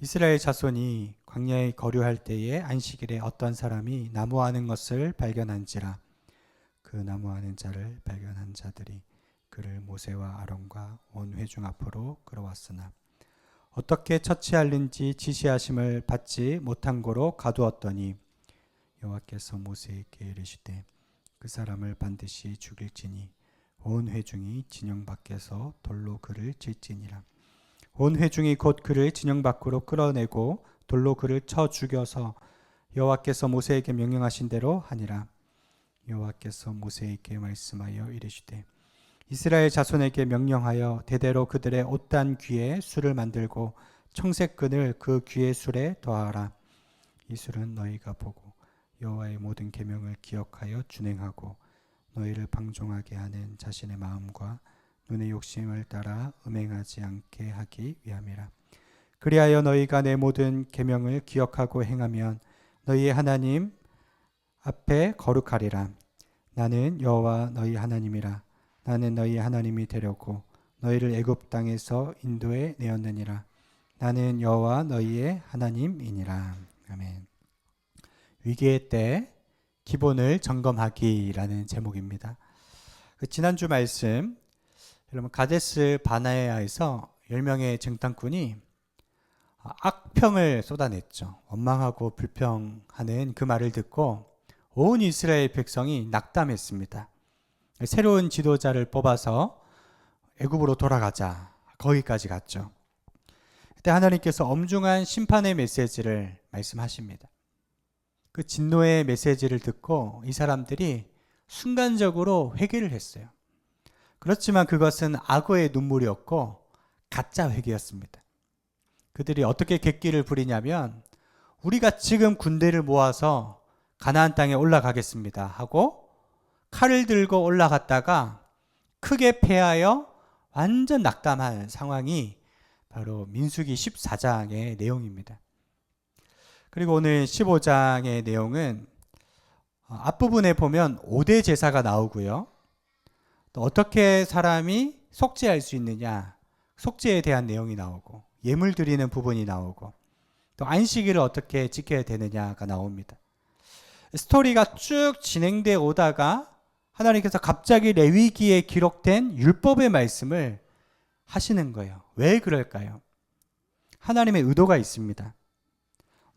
이스라엘 자손이 광야에 거류할 때에 안식일에 어떤 사람이 나무하는 것을 발견한지라. 그 나무하는 자를 발견한 자들이 그를 모세와 아론과 온 회중 앞으로 끌어왔으나 어떻게 처치할는지 지시하심을 받지 못한 고로 가두었더니 여호와께서 모세에게 이르시되 그 사람을 반드시 죽일지니 온 회중이 진영 밖에서 돌로 그를 칠지니라. 온 회중이 곧 그를 진영 밖으로 끌어내고 돌로 그를 쳐 죽여서 여호와께서 모세에게 명령하신 대로 하니라. 여호와께서 모세에게 말씀하여 이르시되 이스라엘 자손에게 명령하여 대대로 그들의 옷단 귀에 술을 만들고 청색끈을 그 귀의 술에 더하라. 이 술은 너희가 보고 여호와의 모든 계명을 기억하여 준행하고 너희를 방종하게 하는 자신의 마음과 눈의 욕심을 따라 음행하지 않게 하기 위함이라. 그리하여 너희가 내 모든 계명을 기억하고 행하면 너희의 하나님 앞에 거룩하리라. 나는 여호와 너희 하나님이라. 나는 너희 하나님이 되려고 너희를 애굽 땅에서 인도해 내었느니라. 나는 여호와 너희의 하나님이니라. 아멘. 위기의 때 기본을 점검하기라는 제목입니다. 지난주 말씀, 여러분 가데스 바네아에서 10명의 정탐꾼이 악평을 쏟아냈죠. 원망하고 불평하는 그 말을 듣고 온 이스라엘 백성이 낙담했습니다. 새로운 지도자를 뽑아서 애굽으로 돌아가자, 거기까지 갔죠. 그때 하나님께서 엄중한 심판의 메시지를 말씀하십니다. 그 진노의 메시지를 듣고 이 사람들이 순간적으로 회개를 했어요. 그렇지만 그것은 악어의 눈물이었고 가짜 회개였습니다. 그들이 어떻게 객기를 부리냐면 우리가 지금 군대를 모아서 가나안 땅에 올라가겠습니다 하고 칼을 들고 올라갔다가 크게 패하여 완전 낙담한 상황이 바로 민수기 14장의 내용입니다. 그리고 오늘 15장의 내용은 앞부분에 보면 5대 제사가 나오고요. 또 어떻게 사람이 속죄할 수 있느냐, 속죄에 대한 내용이 나오고 예물 드리는 부분이 나오고 또 안식일을 어떻게 지켜야 되느냐가 나옵니다. 스토리가 쭉 진행되어 오다가 하나님께서 갑자기 레위기에 기록된 율법의 말씀을 하시는 거예요. 왜 그럴까요? 하나님의 의도가 있습니다.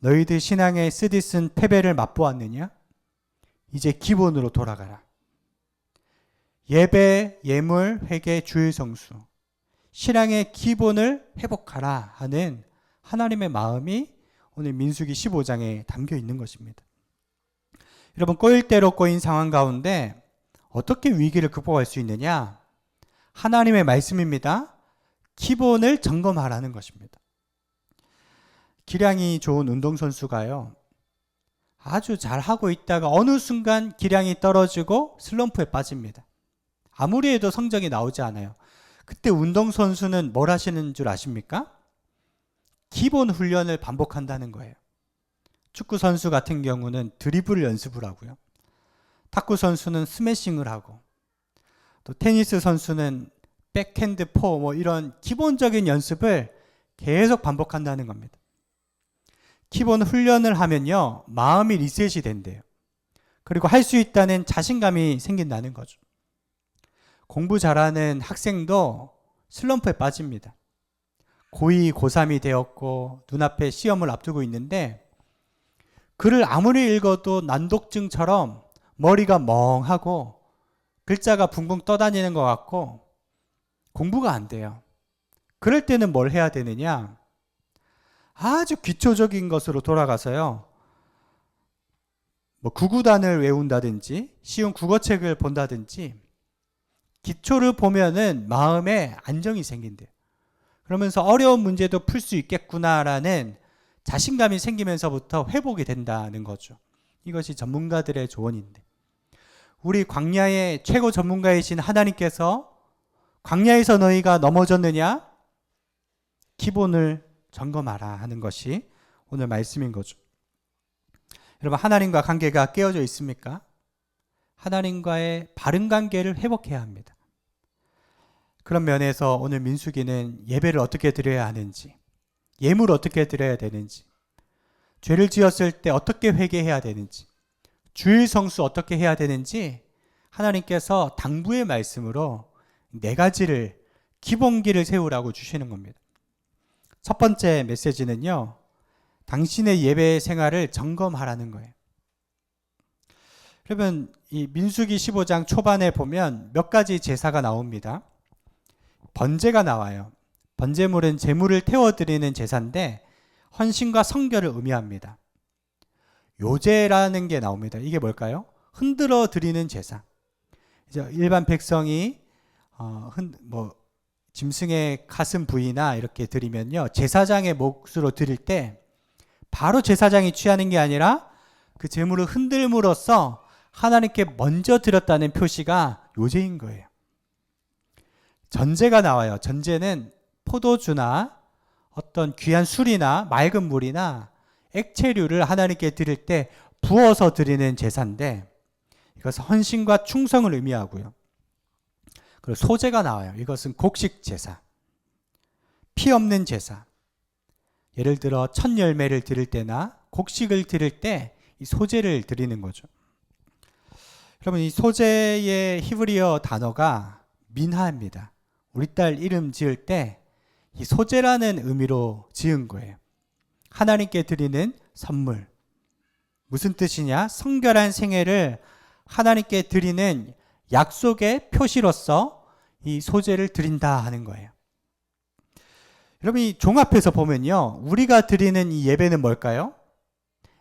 너희들 신앙의 쓰디쓴 패배를 맛보았느냐? 이제 기본으로 돌아가라. 예배, 예물, 회개, 주일 성수, 신앙의 기본을 회복하라 하는 하나님의 마음이 오늘 민수기 15장에 담겨 있는 것입니다. 여러분, 꼬일 대로 꼬인 상황 가운데 어떻게 위기를 극복할 수 있느냐? 하나님의 말씀입니다. 기본을 점검하라는 것입니다. 기량이 좋은 운동선수가요, 아주 잘하고 있다가 어느 순간 기량이 떨어지고 슬럼프에 빠집니다. 아무리 해도 성적이 나오지 않아요. 그때 운동선수는 뭘 하시는 줄 아십니까? 기본 훈련을 반복한다는 거예요. 축구 선수 같은 경우는 드리블 연습을 하고요. 탁구 선수는 스매싱을 하고, 또 테니스 선수는 백핸드 포, 이런 기본적인 연습을 계속 반복한다는 겁니다. 기본 훈련을 하면요, 마음이 리셋이 된대요. 그리고 할 수 있다는 자신감이 생긴다는 거죠. 공부 잘하는 학생도 슬럼프에 빠집니다. 고2, 고3이 되었고 눈앞에 시험을 앞두고 있는데 글을 아무리 읽어도 난독증처럼 머리가 멍하고 글자가 붕붕 떠다니는 것 같고 공부가 안 돼요. 그럴 때는 뭘 해야 되느냐? 아주 기초적인 것으로 돌아가서요, 구구단을 외운다든지 쉬운 국어책을 본다든지 기초를 보면은 마음에 안정이 생긴대요. 그러면서 어려운 문제도 풀 수 있겠구나라는 자신감이 생기면서부터 회복이 된다는 거죠. 이것이 전문가들의 조언인데, 우리 광야의 최고 전문가이신 하나님께서 광야에서 너희가 넘어졌느냐? 기본을 점검하라 하는 것이 오늘 말씀인 거죠. 여러분, 하나님과 관계가 깨어져 있습니까? 하나님과의 바른 관계를 회복해야 합니다. 그런 면에서 오늘 민수기는 예배를 어떻게 드려야 하는지, 예물 어떻게 드려야 되는지, 죄를 지었을 때 어떻게 회개해야 되는지, 주일 성수 어떻게 해야 되는지 하나님께서 당부의 말씀으로 4가지를 기본기를 세우라고 주시는 겁니다. 첫 번째 메시지는요, 당신의 예배 생활을 점검하라는 거예요. 그러면 이 민수기 15장 초반에 보면 몇 가지 제사가 나옵니다. 번제가 나와요. 번제물은 제물을 태워드리는 제사인데 헌신과 성결을 의미합니다. 요제라는 게 나옵니다. 이게 뭘까요? 흔들어 드리는 제사. 이제 일반 백성이 짐승의 가슴 부위나 이렇게 드리면요, 제사장의 몫으로 드릴 때 바로 제사장이 취하는 게 아니라 그 제물을 흔들므로써 하나님께 먼저 드렸다는 표시가 요제인 거예요. 전제가 나와요. 전제는 포도주나 어떤 귀한 술이나 맑은 물이나 액체류를 하나님께 드릴 때 부어서 드리는 제사인데, 이것은 헌신과 충성을 의미하고요. 그리고 소제가 나와요. 이것은 곡식 제사, 피 없는 제사. 예를 들어 첫 열매를 드릴 때나 곡식을 드릴 때 이 소제를 드리는 거죠. 여러분, 이 소제의 히브리어 단어가 민하입니다. 우리 딸 이름 지을 때 이 소제라는 의미로 지은 거예요. 하나님께 드리는 선물. 무슨 뜻이냐? 성결한 생애를 하나님께 드리는 약속의 표시로서 이 소제를 드린다 하는 거예요. 여러분, 이 종합해서 보면요, 우리가 드리는 이 예배는 뭘까요?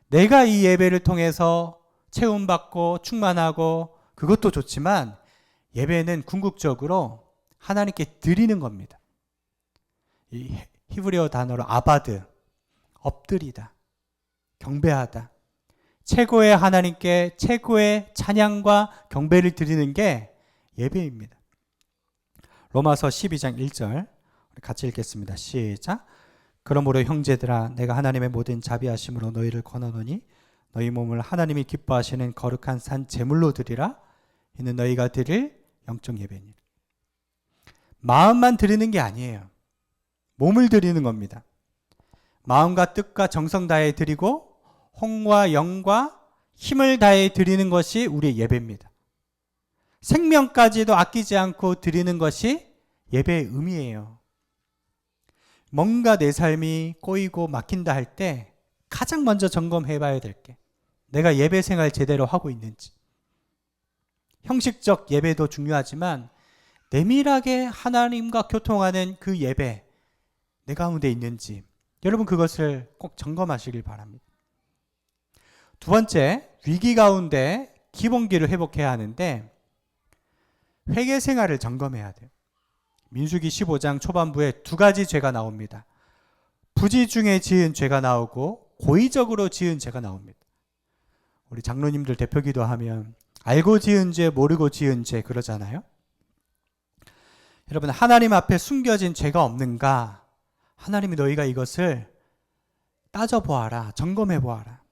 내가 이 예배를 통해서 체험받고 충만하고 그것도 좋지만, 예배는 궁극적으로 하나님께 드리는 겁니다. 이 히브리어 단어로 아바드, 엎드리다, 경배하다, 최고의 하나님께 최고의 찬양과 경배를 드리는 게 예배입니다. 로마서 12장 1절 같이 읽겠습니다. 시작. 그러므로 형제들아, 내가 하나님의 모든 자비하심으로 너희를 권하노니 너희 몸을 하나님이 기뻐하시는 거룩한 산 제물로 드리라. 이는 너희가 드릴 영적 예배니라. 마음만 드리는 게 아니에요. 몸을 드리는 겁니다. 마음과 뜻과 정성 다해 드리고 홍과 영과 힘을 다해 드리는 것이 우리의 예배입니다. 생명까지도 아끼지 않고 드리는 것이 예배의 의미예요. 뭔가 내 삶이 꼬이고 막힌다 할 때 가장 먼저 점검해 봐야 될 게, 내가 예배 생활 제대로 하고 있는지. 형식적 예배도 중요하지만 내밀하게 하나님과 교통하는 그 예배, 내 가운데 있는지, 여러분 그것을 꼭 점검하시길 바랍니다. 두 번째, 위기 가운데 기본기를 회복해야 하는데 회개 생활을 점검해야 돼요. 민수기 15장 초반부에 2가지 죄가 나옵니다. 부지 중에 지은 죄가 나오고 고의적으로 지은 죄가 나옵니다. 우리 장로님들 대표기도 하면 알고 지은 죄, 모르고 지은 죄 그러잖아요. 여러분, 하나님 앞에 숨겨진 죄가 없는가? 하나님이 너희가 이것을 따져보아라, 점검해보아라.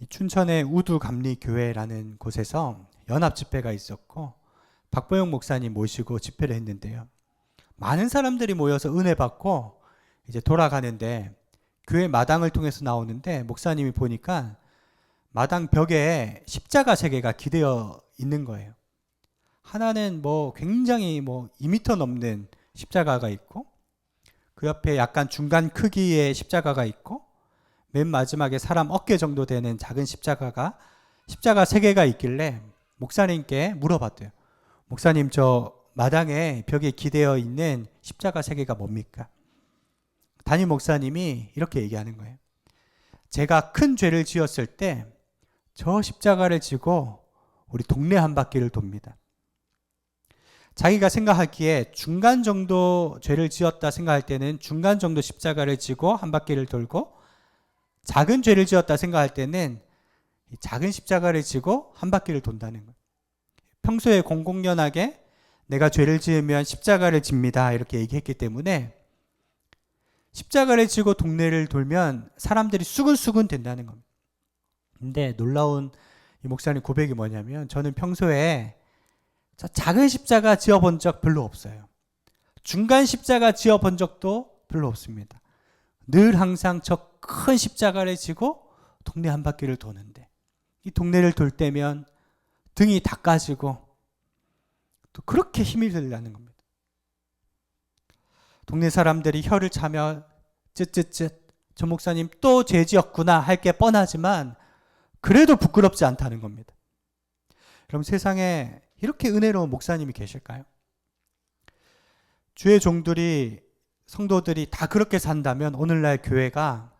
춘천의 우두감리교회라는 곳에서 연합집회가 있었고 박보영 목사님 모시고 집회를 했는데요. 많은 사람들이 모여서 은혜 받고 이제 돌아가는데 교회 마당을 통해서 나오는데 목사님이 보니까 마당 벽에 십자가 3개가 기대어 있는 거예요. 하나는 굉장히 2m 넘는 십자가가 있고, 그 옆에 약간 중간 크기의 십자가가 있고, 맨 마지막에 사람 어깨 정도 되는 작은 십자가 3개가 있길래 목사님께 물어봤대요. 목사님, 저 마당에 벽에 기대어 있는 십자가 3개가 뭡니까? 담임 목사님이 이렇게 얘기하는 거예요. 제가 큰 죄를 지었을 때 저 십자가를 지고 우리 동네 한 바퀴를 돕니다. 자기가 생각하기에 중간 정도 죄를 지었다 생각할 때는 중간 정도 십자가를 지고 한 바퀴를 돌고, 작은 죄를 지었다 생각할 때는 작은 십자가를 지고 한 바퀴를 돈다는 거예요. 평소에 공공연하게 내가 죄를 지으면 십자가를 집니다 이렇게 얘기했기 때문에 십자가를 지고 동네를 돌면 사람들이 수근수근 된다는 겁니다. 근데 놀라운 이 목사님 고백이 뭐냐면, 저는 평소에 저 작은 십자가 지어본 적 별로 없어요. 중간 십자가 지어본 적도 별로 없습니다. 늘 항상 저 큰 십자가를 지고 동네 한 바퀴를 도는데, 이 동네를 돌 때면 등이 다 까지고 또 그렇게 힘이 들다는 겁니다. 동네 사람들이 혀를 차며 쯧쯧쯧, 저 목사님 또 죄 지었구나 할 게 뻔하지만 그래도 부끄럽지 않다는 겁니다. 그럼 세상에 이렇게 은혜로운 목사님이 계실까요? 주의 종들이, 성도들이 다 그렇게 산다면 오늘날 교회가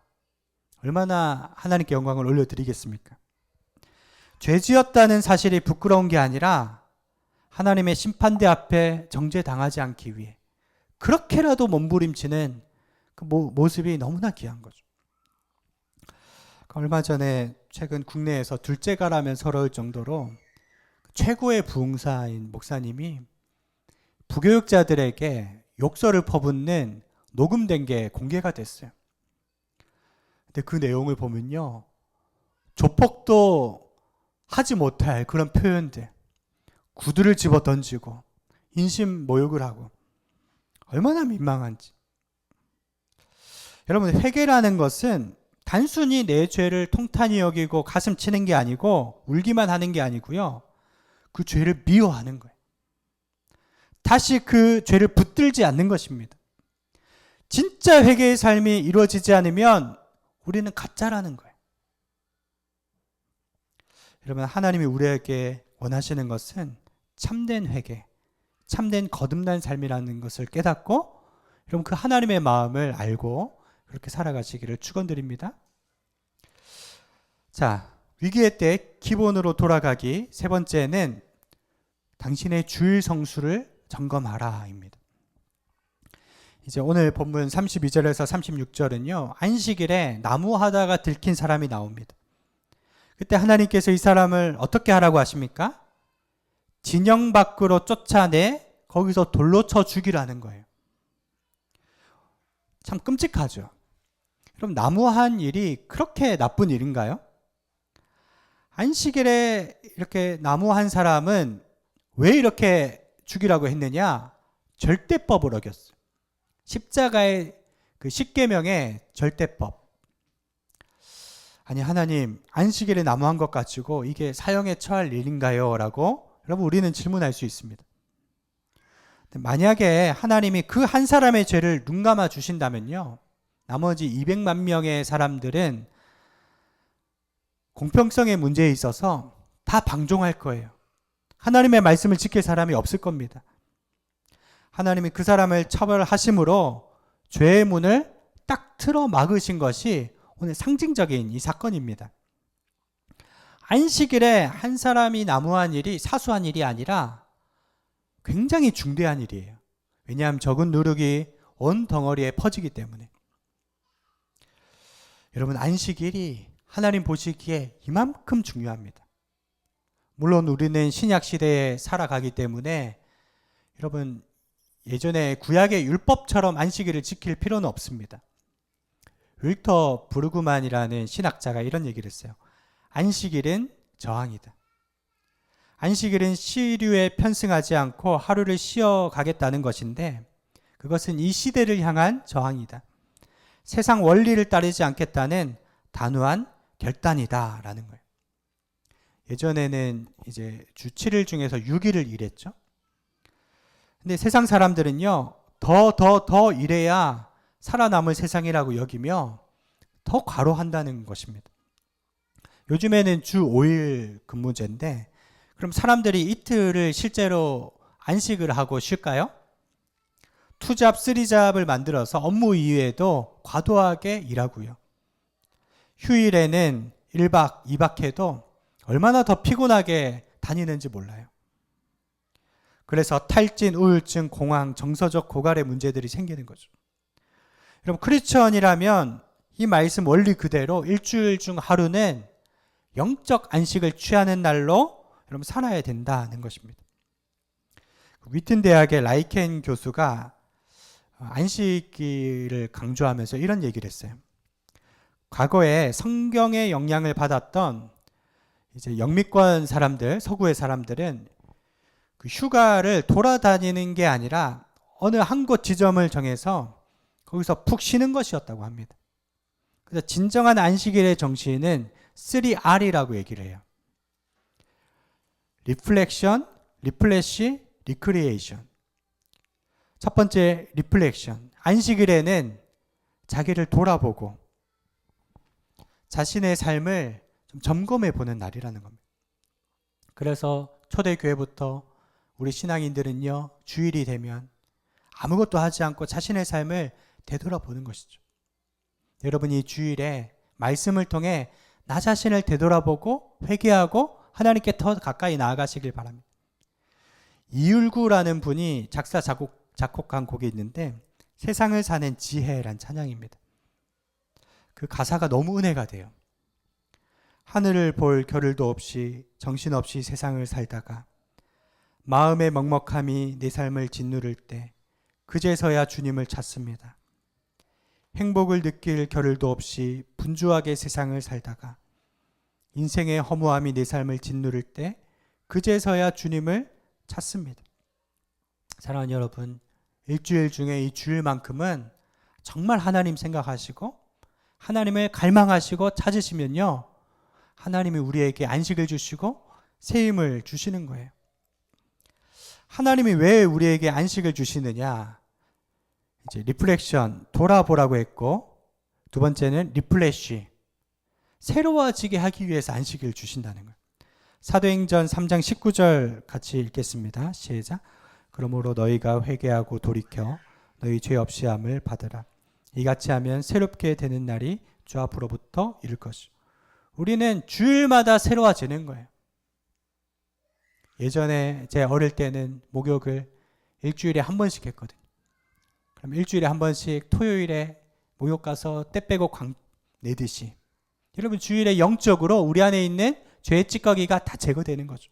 얼마나 하나님께 영광을 올려드리겠습니까? 죄 지었다는 사실이 부끄러운 게 아니라 하나님의 심판대 앞에 정죄당하지 않기 위해 그렇게라도 몸부림치는 그 모습이 너무나 귀한 거죠. 얼마 전에 최근 국내에서 둘째가라면 서러울 정도로 최고의 부흥사인 목사님이 부교육자들에게 욕설을 퍼붓는 녹음된 게 공개가 됐어요. 근데 그 내용을 보면요, 조폭도 하지 못할 그런 표현들, 구두를 집어 던지고 인신 모욕을 하고 얼마나 민망한지. 여러분, 회개라는 것은 단순히 내 죄를 통탄히 여기고 가슴 치는 게 아니고 울기만 하는 게 아니고요, 그 죄를 미워하는 거예요. 다시 그 죄를 붙들지 않는 것입니다. 진짜 회개의 삶이 이루어지지 않으면 우리는 가짜라는 거예요. 여러분, 하나님이 우리에게 원하시는 것은 참된 회개, 참된 거듭난 삶이라는 것을 깨닫고, 여러분 그 하나님의 마음을 알고 그렇게 살아가시기를 축원드립니다. 자, 위기의 때 기본으로 돌아가기 세 번째는 당신의 주일 성수를 점검하라입니다. 이제 오늘 본문 32절에서 36절은요, 안식일에 나무하다가 들킨 사람이 나옵니다. 그때 하나님께서 이 사람을 어떻게 하라고 하십니까? 진영 밖으로 쫓아내 거기서 돌로 쳐 죽이라는 거예요. 참 끔찍하죠. 그럼 나무한 일이 그렇게 나쁜 일인가요? 안식일에 이렇게 나무한 사람은 왜 이렇게 죽이라고 했느냐? 절대법을 어겼어요. 십자가의 그 십계명의 절대법. 아니, 하나님, 안식일에 나무한 것 가지고 이게 사형에 처할 일인가요? 라고 여러분, 우리는 질문할 수 있습니다. 만약에 하나님이 그 한 사람의 죄를 눈감아 주신다면요, 나머지 200만 명의 사람들은 공평성의 문제에 있어서 다 방종할 거예요. 하나님의 말씀을 지킬 사람이 없을 겁니다. 하나님이 그 사람을 처벌하심으로 죄의 문을 딱 틀어 막으신 것이 오늘 상징적인 이 사건입니다. 안식일에 한 사람이 나무한 일이 사소한 일이 아니라 굉장히 중대한 일이에요. 왜냐하면 적은 누룩이 온 덩어리에 퍼지기 때문에. 여러분, 안식일이 하나님 보시기에 이만큼 중요합니다. 물론 우리는 신약 시대에 살아가기 때문에 여러분, 예전에 구약의 율법처럼 안식일을 지킬 필요는 없습니다. 윌터 브루그만이라는 신학자가 이런 얘기를 했어요. 안식일은 저항이다. 안식일은 시류에 편승하지 않고 하루를 쉬어가겠다는 것인데, 그것은 이 시대를 향한 저항이다. 세상 원리를 따르지 않겠다는 단호한 결단이다라는 거예요. 예전에는 이제 주 7일 중에서 6일을 일했죠. 근데 세상 사람들은요, 더 일해야 살아남을 세상이라고 여기며 더 과로한다는 것입니다. 요즘에는 주 5일 근무제인데, 그럼 사람들이 이틀을 실제로 안식을 하고 쉴까요? 투잡, 쓰리잡을 만들어서 업무 이외에도 과도하게 일하고요. 휴일에는 1박, 2박 해도 얼마나 더 피곤하게 다니는지 몰라요. 그래서 탈진, 우울증, 공황, 정서적 고갈의 문제들이 생기는 거죠. 여러분, 크리스천이라면 이 말씀 원리 그대로 일주일 중 하루는 영적 안식을 취하는 날로 여러분 살아야 된다는 것입니다. 위튼 대학의 라이켄 교수가 안식일을 강조하면서 이런 얘기를 했어요. 과거에 성경의 영향을 받았던 이제 영미권 사람들, 서구의 사람들은 그 휴가를 돌아다니는 게 아니라 어느 한 곳 지점을 정해서 거기서 푹 쉬는 것이었다고 합니다. 그래서 진정한 안식일의 정신은 3R이라고 얘기를 해요. 리플렉션, 리플래시, 리크리에이션. 첫 번째 리플렉션. 안식일에는 자기를 돌아보고 자신의 삶을 좀 점검해 보는 날이라는 겁니다. 그래서 초대교회부터 우리 신앙인들은요, 주일이 되면 아무것도 하지 않고 자신의 삶을 되돌아보는 것이죠. 여러분, 이 주일에 말씀을 통해 나 자신을 되돌아보고 회개하고 하나님께 더 가까이 나아가시길 바랍니다. 이율구라는 분이 작곡한 곡이 있는데 세상을 사는 지혜란 찬양입니다. 그 가사가 너무 은혜가 돼요. 하늘을 볼 겨를도 없이 정신없이 세상을 살다가 마음의 먹먹함이 내 삶을 짓누를 때 그제서야 주님을 찾습니다. 행복을 느낄 겨를도 없이 분주하게 세상을 살다가 인생의 허무함이 내 삶을 짓누를 때 그제서야 주님을 찾습니다. 사랑하는 여러분, 일주일 중에 이 주일만큼은 정말 하나님 생각하시고 하나님을 갈망하시고 찾으시면요, 하나님이 우리에게 안식을 주시고 새 힘을 주시는 거예요. 하나님이 왜 우리에게 안식을 주시느냐? 이제 리플렉션, 돌아보라고 했고, 두 번째는 리플래시, 새로워지게 하기 위해서 안식을 주신다는 거예요. 사도행전 3장 19절 같이 읽겠습니다. 시작. 그러므로 너희가 회개하고 돌이켜 너희 죄 없이 함을 받으라. 이같이 하면 새롭게 되는 날이 주 앞으로부터 이를 것이요. 우리는 주일마다 새로워지는 거예요. 예전에 제 어릴 때는 목욕을 일주일에 한 번씩 했거든요. 그럼 일주일에 한 번씩 토요일에 목욕 가서 때 빼고 광 내듯이, 여러분, 주일에 영적으로 우리 안에 있는 죄의 찌꺼기가 다 제거되는 거죠.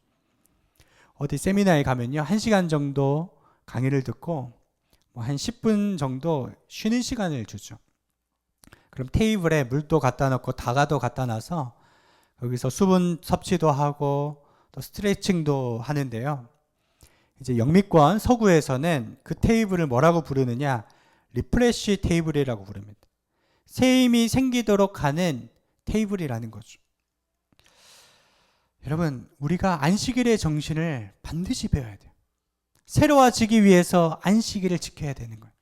어디 세미나에 가면요, 1시간 정도 강의를 듣고 한 10분 정도 쉬는 시간을 주죠. 그럼 테이블에 물도 갖다 놓고 다가도 갖다 놔서 여기서 수분 섭취도 하고 또 스트레칭도 하는데요. 이제 영미권 서구에서는 그 테이블을 뭐라고 부르느냐? 리프레쉬 테이블이라고 부릅니다. 새 힘이 생기도록 하는 테이블이라는 거죠. 여러분, 우리가 안식일의 정신을 반드시 배워야 돼요. 새로워지기 위해서 안식일을 지켜야 되는 거예요.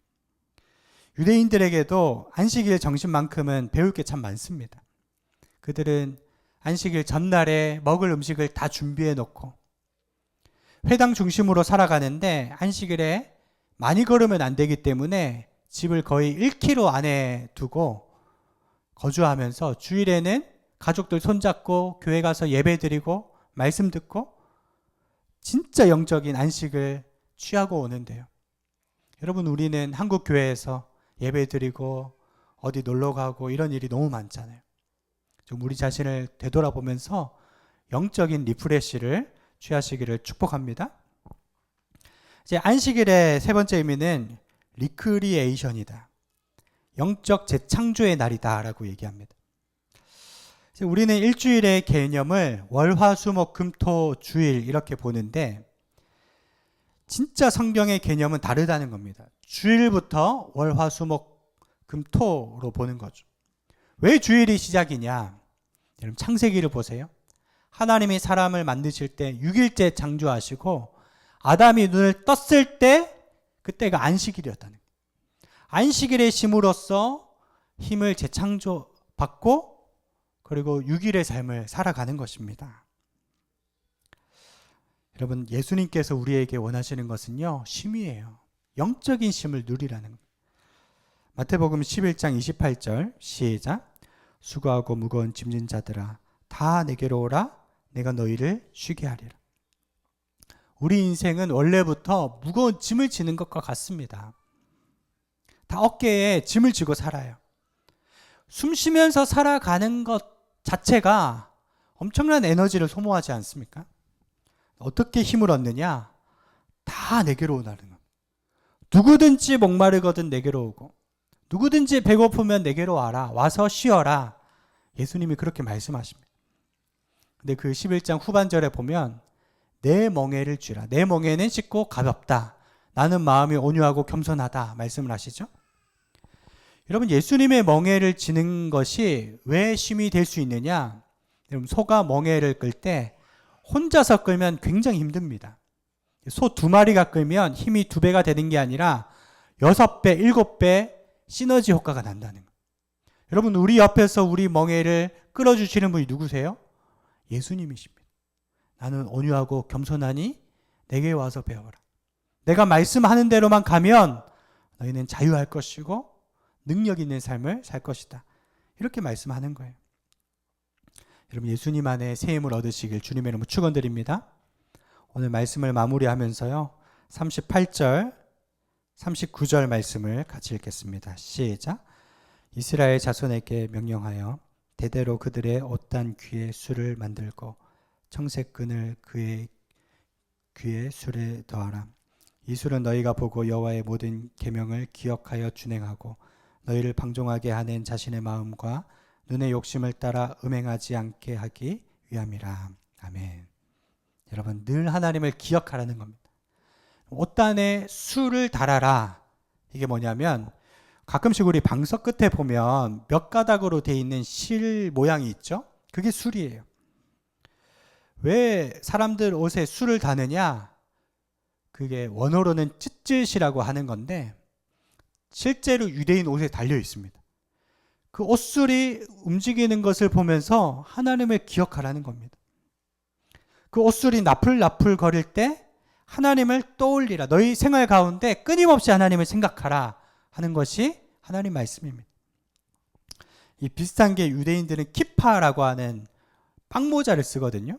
유대인들에게도 안식일 정신만큼은 배울 게 참 많습니다. 그들은 안식일 전날에 먹을 음식을 다 준비해 놓고 회당 중심으로 살아가는데 안식일에 많이 걸으면 안 되기 때문에 집을 거의 1km 안에 두고 거주하면서 주일에는 가족들 손잡고 교회 가서 예배 드리고 말씀 듣고 진짜 영적인 안식을 취하고 오는데요. 여러분, 우리는 한국 교회에서 예배 드리고 어디 놀러 가고 이런 일이 너무 많잖아요. 좀 우리 자신을 되돌아보면서 영적인 리프레시를 취하시기를 축복합니다. 이제 안식일의 세 번째 의미는 리크리에이션이다. 영적 재창조의 날이다라고 얘기합니다. 우리는 일주일의 개념을 월, 화, 수, 목, 금, 토, 주일 이렇게 보는데 진짜 성경의 개념은 다르다는 겁니다. 주일부터 월, 화, 수, 목, 금, 토로 보는 거죠. 왜 주일이 시작이냐? 여러분, 창세기를 보세요. 하나님이 사람을 만드실 때 6일째 창조하시고 아담이 눈을 떴을 때 그때가 안식일이었다는 거예요. 안식일의 힘으로써 힘을 재창조받고 그리고 6일의 삶을 살아가는 것입니다. 여러분, 예수님께서 우리에게 원하시는 것은요, 쉼이에요. 영적인 쉼을 누리라는 거예요. 마태복음 11장 28절 시작. 수고하고 무거운 짐진 자들아 다 내게로 오라. 내가 너희를 쉬게 하리라. 우리 인생은 원래부터 무거운 짐을 지는 것과 같습니다. 다 어깨에 짐을 지고 살아요. 숨 쉬면서 살아가는 것 자체가 엄청난 에너지를 소모하지 않습니까? 어떻게 힘을 얻느냐? 다 내게로 오라는 겁니다. 누구든지 목마르거든 내게로 오고 누구든지 배고프면 내게로 와라. 와서 쉬어라. 예수님이 그렇게 말씀하십니다. 근데 그 11장 후반절에 보면 내 멍에를 쥐라. 내 멍에는 쉽고 가볍다. 나는 마음이 온유하고 겸손하다. 말씀을 하시죠. 여러분, 예수님의 멍에를 지는 것이 왜 쉼이 될 수 있느냐? 여러분, 소가 멍에를 끌 때 혼자서 끌면 굉장히 힘듭니다. 소 2마리가 끌면 힘이 2배가 되는 게 아니라 6배, 7배 시너지 효과가 난다는 거예요. 여러분, 우리 옆에서 우리 멍에를 끌어주시는 분이 누구세요? 예수님이십니다. 나는 온유하고 겸손하니 내게 와서 배워라. 내가 말씀하는 대로만 가면 너희는 자유할 것이고 능력 있는 삶을 살 것이다. 이렇게 말씀하는 거예요. 여러분, 예수님 안에 새 힘을 얻으시길 주님의 이름으로 축원드립니다. 오늘 말씀을 마무리하면서요, 38절, 39절 말씀을 같이 읽겠습니다. 시작. 이스라엘 자손에게 명령하여 대대로 그들의 옷단 귀에 술을 만들고 청색끈을 그의 귀에 술에 더하라. 이 술은 너희가 보고 여호와의 모든 계명을 기억하여 준행하고 너희를 방종하게 하는 자신의 마음과 눈의 욕심을 따라 음행하지 않게 하기 위함이라. 아멘. 여러분, 늘 하나님을 기억하라는 겁니다. 옷단에 술을 달아라. 이게 뭐냐면, 가끔씩 우리 방석 끝에 보면 몇 가닥으로 되어 있는 실 모양이 있죠? 그게 술이에요. 왜 사람들 옷에 술을 다느냐? 그게 원어로는 찌쯧이라고 하는 건데, 실제로 유대인 옷에 달려 있습니다. 그 옷술이 움직이는 것을 보면서 하나님을 기억하라는 겁니다. 그 옷술이 나풀나풀 거릴 때 하나님을 떠올리라. 너희 생활 가운데 끊임없이 하나님을 생각하라 하는 것이 하나님 말씀입니다. 이 비슷한 게 유대인들은 키파라고 하는 빵모자를 쓰거든요.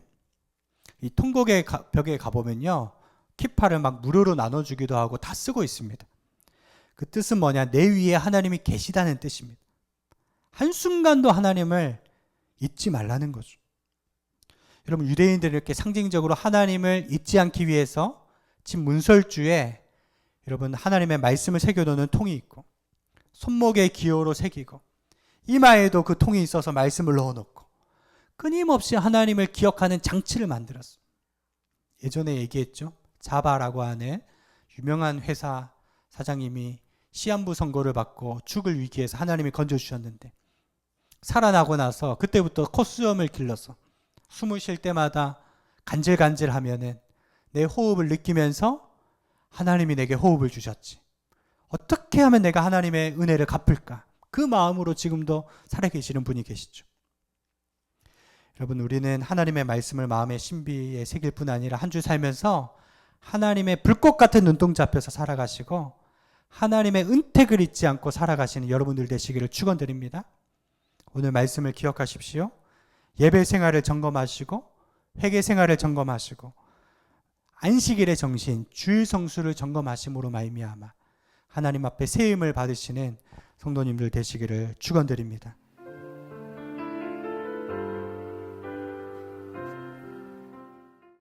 이 통곡의 벽에 가보면요, 키파를 막 무료로 나눠주기도 하고 다 쓰고 있습니다. 그 뜻은 뭐냐? 내 위에 하나님이 계시다는 뜻입니다. 한순간도 하나님을 잊지 말라는 거죠. 여러분, 유대인들은 이렇게 상징적으로 하나님을 잊지 않기 위해서 집 문설주에 여러분 하나님의 말씀을 새겨놓는 통이 있고, 손목에 기호로 새기고, 이마에도 그 통이 있어서 말씀을 넣어놓고, 끊임없이 하나님을 기억하는 장치를 만들었어요. 예전에 얘기했죠. 자바라고 하는 유명한 회사 사장님이 시한부 선고를 받고 죽을 위기에서 하나님이 건져주셨는데, 살아나고 나서 그때부터 콧수염을 길러서 숨을 쉴 때마다 간질간질 하면은 내 호흡을 느끼면서 하나님이 내게 호흡을 주셨지. 어떻게 하면 내가 하나님의 은혜를 갚을까? 그 마음으로 지금도 살아계시는 분이 계시죠. 여러분, 우리는 하나님의 말씀을 마음의 신비에 새길 뿐 아니라 한 주 살면서 하나님의 불꽃 같은 눈동자 앞에서 살아가시고 하나님의 은택을 잊지 않고 살아가시는 여러분들 되시기를 축원드립니다. 오늘 말씀을 기억하십시오. 예배 생활을 점검하시고 회개 생활을 점검하시고 안식일의 정신, 주일 성수를 점검하심으로 말미암아 하나님 앞에 새 힘을 받으시는 성도님들 되시기를 축원드립니다.